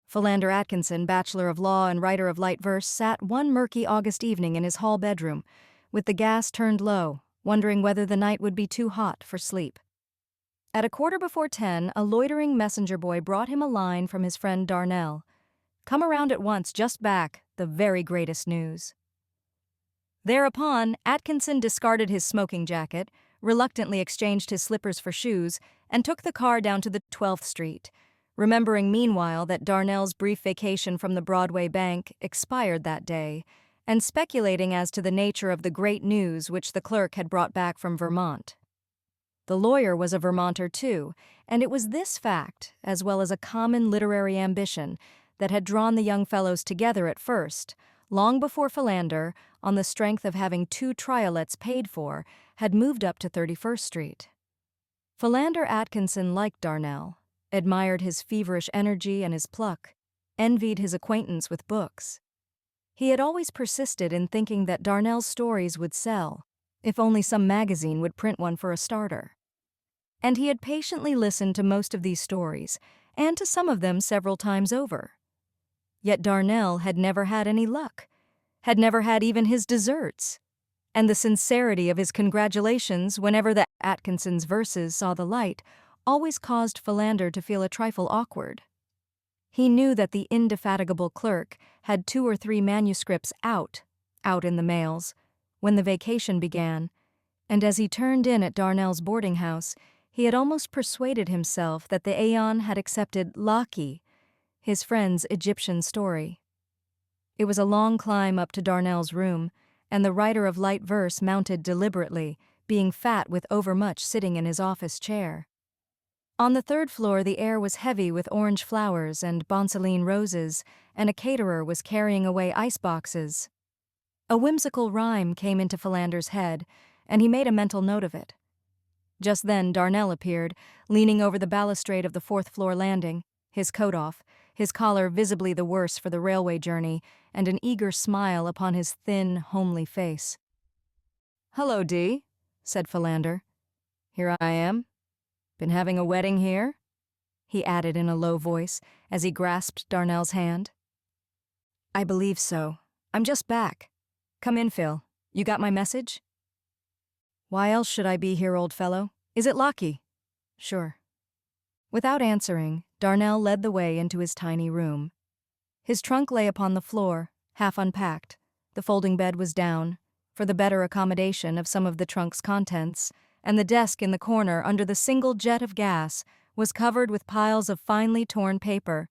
Philander Atkinson, Bachelor of Law and writer of light verse, sat one murky August evening in his hall bedroom, with the gas turned low, wondering whether the night would be too hot for sleep. At 10:15, a loitering messenger boy brought him a line from his friend Darnell. "Come around at once, just back, the very greatest news." Thereupon, Atkinson discarded his smoking jacket, reluctantly exchanged his slippers for shoes, and took the car down to the 12th Street, remembering meanwhile that Darnell's brief vacation from the Broadway bank expired that day, and speculating as to the nature of the great news which the clerk had brought back from Vermont. The lawyer was a Vermonter too, and it was this fact, as well as a common literary ambition, that had drawn the young fellows together at first, long before Philander, on the strength of having 2 triolets paid for, had moved up to 31st Street. Philander Atkinson liked Darnell, admired his feverish energy and his pluck, envied his acquaintance with books. He had always persisted in thinking that Darnell's stories would sell, if only some magazine would print one for a starter. And he had patiently listened to most of these stories, and to some of them several times over. Yet Darnell had never had any luck, had never had even his desserts, and the sincerity of his congratulations whenever the Atkinson's verses saw the light always caused Philander to feel a trifle awkward. He knew that the indefatigable clerk had 2 or 3 manuscripts out in the mails, when the vacation began, and as he turned in at Darnell's boarding house, he had almost persuaded himself that the Aeon had accepted Laki, his friend's Egyptian story. It was a long climb up to Darnell's room, and the writer of light verse mounted deliberately, being fat with overmuch sitting in his office chair. On the 3rd floor the air was heavy with orange flowers and bonsaline roses, and a caterer was carrying away ice boxes. A whimsical rhyme came into Philander's head, and he made a mental note of it. Just then Darnell appeared, leaning over the balustrade of the 4th floor landing, his coat off, his collar visibly the worse for the railway journey, and an eager smile upon his thin, homely face. "Hello, Dee," said Philander. "Here I am. Been having a wedding here?" he added in a low voice as he grasped Darnell's hand. "I believe so. I'm just back. Come in, Phil. You got my message?" "Why else should I be here, old fellow? Is it Laki?" "Sure." Without answering, Darnell led the way into his tiny room. His trunk lay upon the floor, half unpacked. The folding bed was down, for the better accommodation of some of the trunk's contents, and the desk in the corner under the single jet of gas was covered with piles of finely torn paper.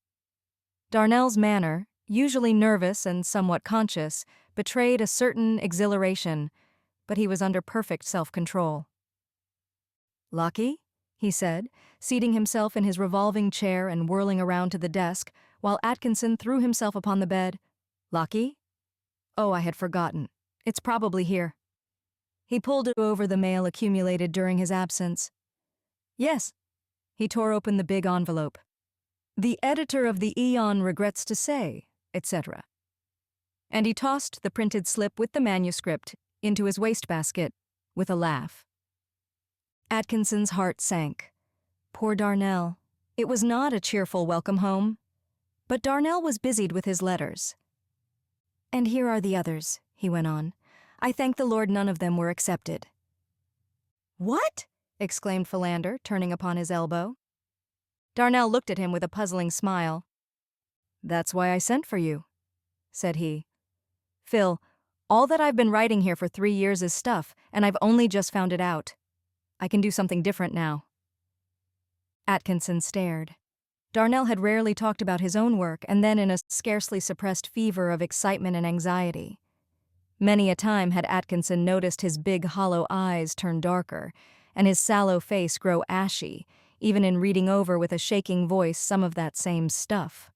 Darnell's manner, usually nervous and somewhat conscious, betrayed a certain exhilaration, but he was under perfect self-control. "Laki?" he said, seating himself in his revolving chair and whirling around to the desk, while Atkinson threw himself upon the bed. "Laki? Oh, I had forgotten. It's probably here." He pulled over the mail accumulated during his absence. "Yes." He tore open the big envelope. "The editor of the Aeon regrets to say, etc." And he tossed the printed slip with the manuscript into his wastebasket with a laugh. Atkinson's heart sank. Poor Darnell. It was not a cheerful welcome home. But Darnell was busied with his letters. "And here are the others," he went on. "I thank the Lord none of them were accepted." "What?" exclaimed Philander, turning upon his elbow. Darnell looked at him with a puzzling smile. "That's why I sent for you," said he. "Phil, all that I've been writing here for 3 years is stuff, and I've only just found it out. I can do something different now." Atkinson stared. Darnell had rarely talked about his own work, and then in a scarcely suppressed fever of excitement and anxiety. Many a time had Atkinson noticed his big hollow eyes turn darker, and his sallow face grow ashy, even in reading over with a shaking voice some of that same stuff.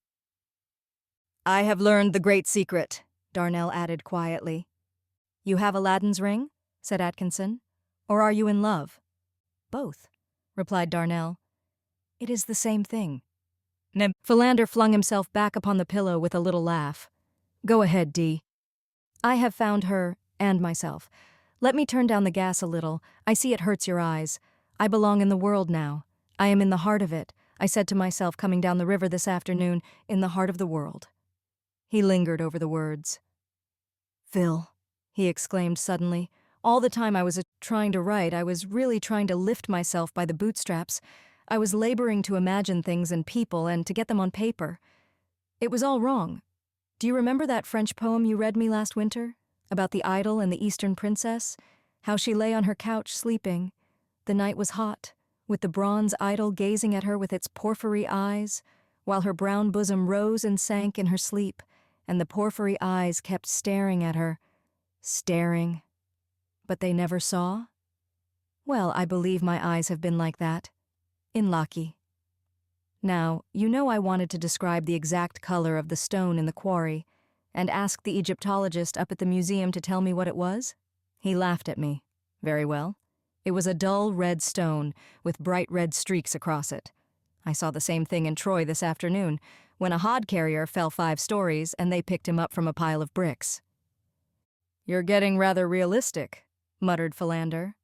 "I have learned the great secret," Darnell added quietly. "You have Aladdin's ring?" said Atkinson. "Or are you in love?" "Both," replied Darnell. "It is the same thing." Philander flung himself back upon the pillow with a little laugh. "Go ahead, Dee." "I have found her and myself. Let me turn down the gas a little. I see it hurts your eyes. I belong in the world now. I am in the heart of it. I said to myself coming down the river this afternoon, in the heart of the world. He lingered over the words. Phil, he exclaimed suddenly. All the time I was trying to write, I was really trying to lift myself by the bootstraps. I was laboring to imagine things and people and to get them on paper. It was all wrong. Do you remember that French poem you read me last winter? About the idol and the Eastern princess? How she lay on her couch sleeping. The night was hot, with the bronze idol gazing at her with its porphyry eyes, while her brown bosom rose and sank in her sleep, and the porphyry eyes kept staring at her. Staring. But they never saw? Well, I believe my eyes have been like that. In Laki. Now, you know I wanted to describe the exact color of the stone in the quarry, and asked the Egyptologist up at the museum to tell me what it was? He laughed at me. Very well. It was a dull red stone with bright red streaks across it. I saw the same thing in Troy this afternoon, when a hod carrier fell 5 stories and they picked him up from a pile of bricks. You're getting rather realistic, muttered Philander.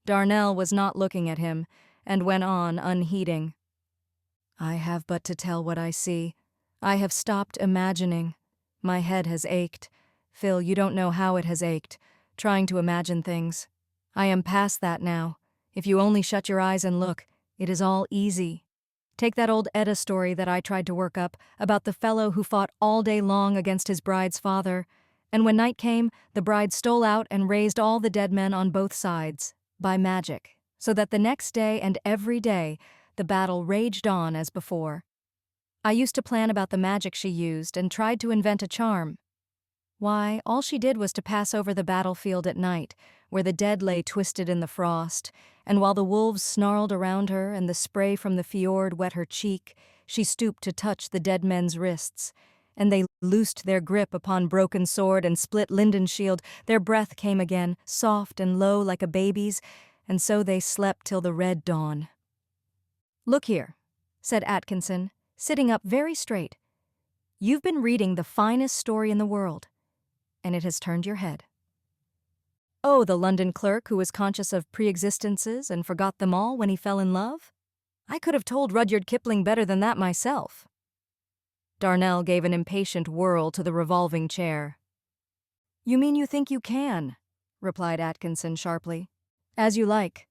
Darnell was not looking at him, and went on unheeding. I have but to tell what I see. I have stopped imagining. My head has ached. Phil, you don't know how it has ached, trying to imagine things. I am past that now. If you only shut your eyes and look, it is all easy. Take that old Edda story that I tried to work up about the fellow who fought all day long against his bride's father, and when night came, the bride stole out and raised all the dead men on both sides, by magic, so that the next day and every day the battle raged on as before. I used to plan about the magic she used and tried to invent a charm. Why, all she did was to pass over the battlefield at night, where the dead lay twisted in the frost, and while the wolves snarled around her and the spray from the fjord wet her cheek, she stooped to touch the dead men's wrists, and they loosed their grip upon broken sword and split linden shield. Their breath came again, soft and low like a baby's, and so they slept till the red dawn. Look here, said Atkinson, sitting up very straight. You've been reading the finest story in the world, and it has turned your head. Oh, the London clerk who was conscious of pre-existences and forgot them all when he fell in love? I could have told Rudyard Kipling better than that myself. Darnell gave an impatient whirl to the revolving chair. You mean you think you can? Replied Atkinson sharply. As you like.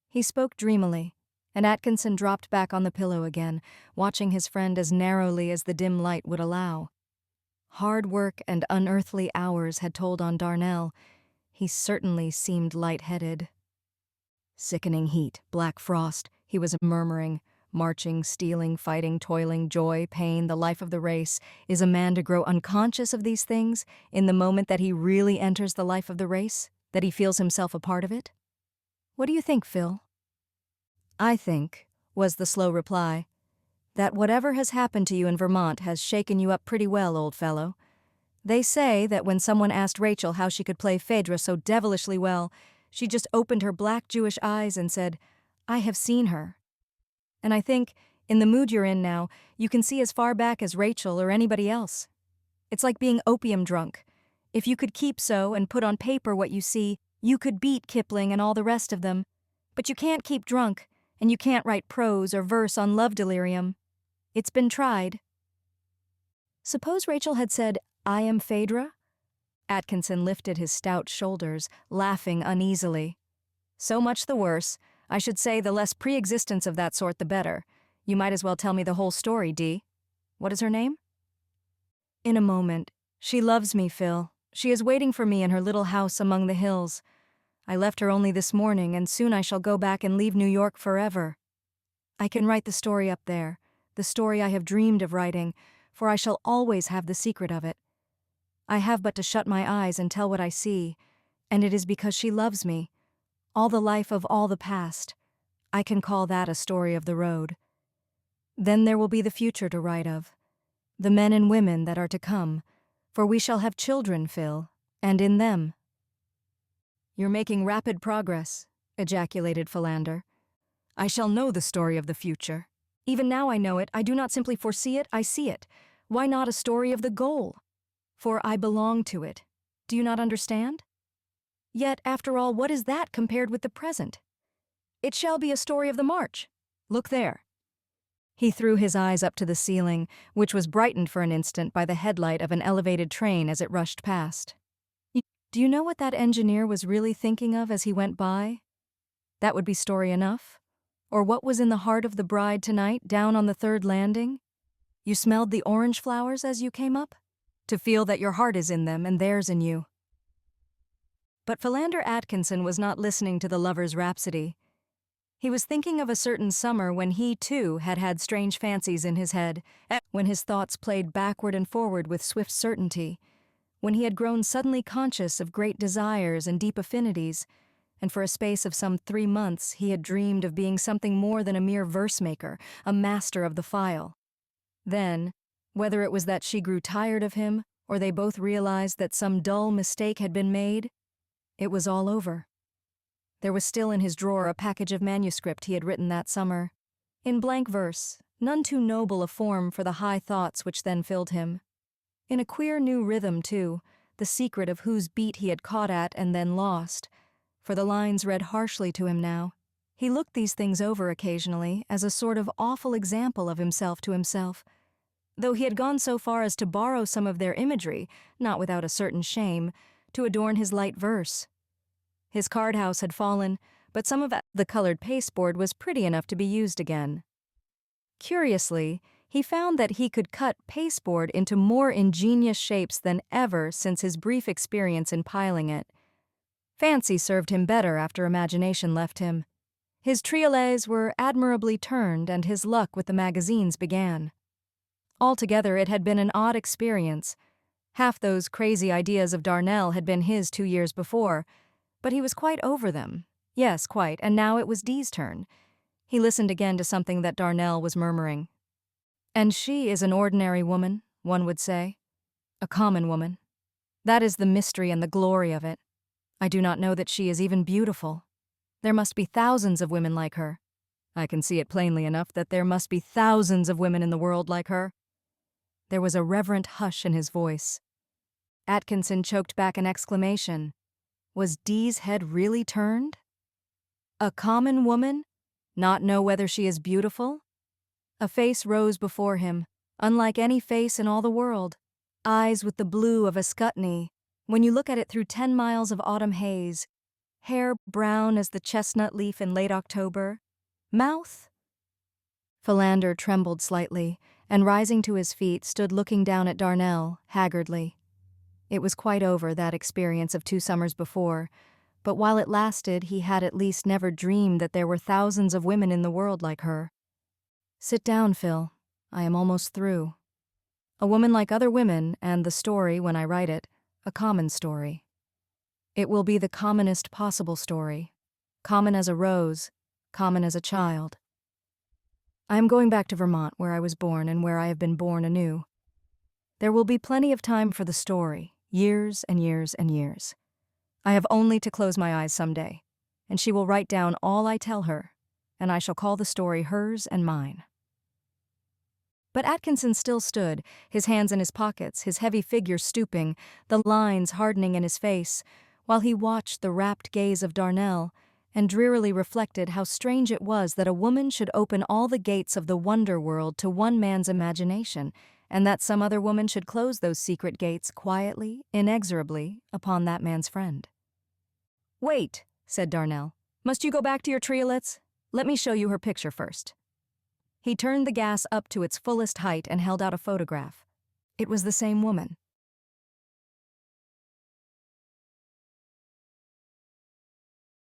He spoke dreamily, and Atkinson dropped back on the pillow again, watching his friend as narrowly as the dim light would allow. Hard work and unearthly hours had told on Darnell. He certainly seemed light-headed. Sickening heat, black frost, he was murmuring. Marching, stealing, fighting, toiling, joy, pain, the life of the race. Is a man to grow unconscious of these things in the moment that he really enters the life of the race, that he feels himself a part of it? What do you think, Phil? I think, was the slow reply, that whatever has happened to you in Vermont has shaken you up pretty well, old fellow. They say that when someone asked Rachel how she could play Phaedra so devilishly well, she just opened her black Jewish eyes and said, I have seen her. And I think, in the mood you're in now, you can see as far back as Rachel or anybody else. It's like being opium drunk. If you could keep so and put on paper what you see, you could beat Kipling and all the rest of them. But you can't keep drunk, and you can't write prose or verse on love delirium. It's been tried. Suppose Rachel had said, I am Phaedra? Atkinson lifted his stout shoulders, laughing uneasily. So much the worse. I should say the less pre-existence of that sort the better. You might as well tell me the whole story, Dee. What is her name? In a moment. She loves me, Phil. She is waiting for me in her little house among the hills. I left her only this morning, and soon I shall go back and leave New York forever. I can write the story up there, the story I have dreamed of writing, for I shall always have the secret of it. I have but to shut my eyes and tell what I see, and it is because she loves me. All the life of all the past. I can call that a story of the road. Then there will be the future to write of. The men and women that are to come. For we shall have children, Phil, and in them. You're making rapid progress, ejaculated Philander. I shall know the story of the future. Even now I know it. I do not simply foresee it, I see it. Why not a story of the goal? For I belong to it. Do you not understand? Yet, after all, what is that compared with the present? It shall be a story of the march. Look there. He threw his eyes up to the ceiling, which was brightened for an instant by the headlight of an elevated train as it rushed past. Do you know what that engineer was really thinking of as he went by? That would be story enough. Or what was in the heart of the bride tonight, down on the third landing? You smelled the orange flowers as you came up? To feel that your heart is in them and theirs in you. But Philander Atkinson was not listening to the lover's rhapsody. He was thinking of a certain summer when he, too, had had strange fancies in his head, when his thoughts played backward and forward with swift certainty, when he had grown suddenly conscious of great desires and deep affinities, and for a space of some 3 months he had dreamed of being something more than a mere verse-maker, a master of the file. Then, whether it was that she grew tired of him, or they both realized that some dull mistake had been made, it was all over. There was still in his drawer a package of manuscript he had written that summer, in blank verse, none too noble a form for the high thoughts which then filled him. In a queer new rhythm, too, the secret of whose beat he had caught at and then lost, for the lines read harshly to him now. He looked these things over occasionally as a sort of awful example of himself to himself, though he had gone so far as to borrow some of their imagery, not without a certain shame, to adorn his light verse. His card house had fallen, but some of the colored pasteboard was pretty enough to be used again. Curiously, he found that he could cut pasteboard into more ingenious shapes than ever since his brief experience in piling it. Fancy served him better after imagination left him. His triolets were admirably turned, and his luck with the magazines began. Altogether, it had been an odd experience. Half those crazy ideas of Darnell had been his 2 years before, but he was quite over them. Yes, quite, and now it was Dee's turn. He listened again to something that Darnell was murmuring. And she is an ordinary woman, one would say. A common woman. That is the mystery and the glory of it. I do not know that she is even beautiful. There must be thousands of women like her. I can see it plainly enough that there must be thousands of women in the world like her. There was a reverent hush in his voice. Atkinson choked back an exclamation. Was Dee's head really turned? A common woman? Not know whether she is beautiful? A face rose before him, unlike any face in all the world. Eyes with the blue of a Scutney, when you look at it through 10 miles of autumn haze. Hair brown as the chestnut leaf in late October. Mouth? Philander trembled slightly, and rising to his feet stood looking down at Darnell, haggardly. It was quite over, that experience of 2 summers before, but while it lasted he had at least never dreamed that there were thousands of women in the world like her. Sit down, Phil. I am almost through. A woman like other women, and the story, when I write it, a common story. It will be the commonest possible story. Common as a rose, common as a child. I am going back to Vermont, where I was born and where I have been born anew. There will be plenty of time for the story, years and years and years. I have only to close my eyes someday, and she will write down all I tell her, and I shall call the story hers and mine. But Atkinson still stood, his hands in his pockets, his heavy figure stooping, the lines hardening in his face, while he watched the rapt gaze of Darnell, and drearily reflected how strange it was that a woman should open all the gates of the wonder world to one man's imagination, and that some other woman should close those secret gates quietly, inexorably, upon that man's friend. "Wait," said Darnell. "Must you go back to your triolets? Let me show you her picture first." He turned the gas up to its fullest height and held out a photograph. It was the same woman.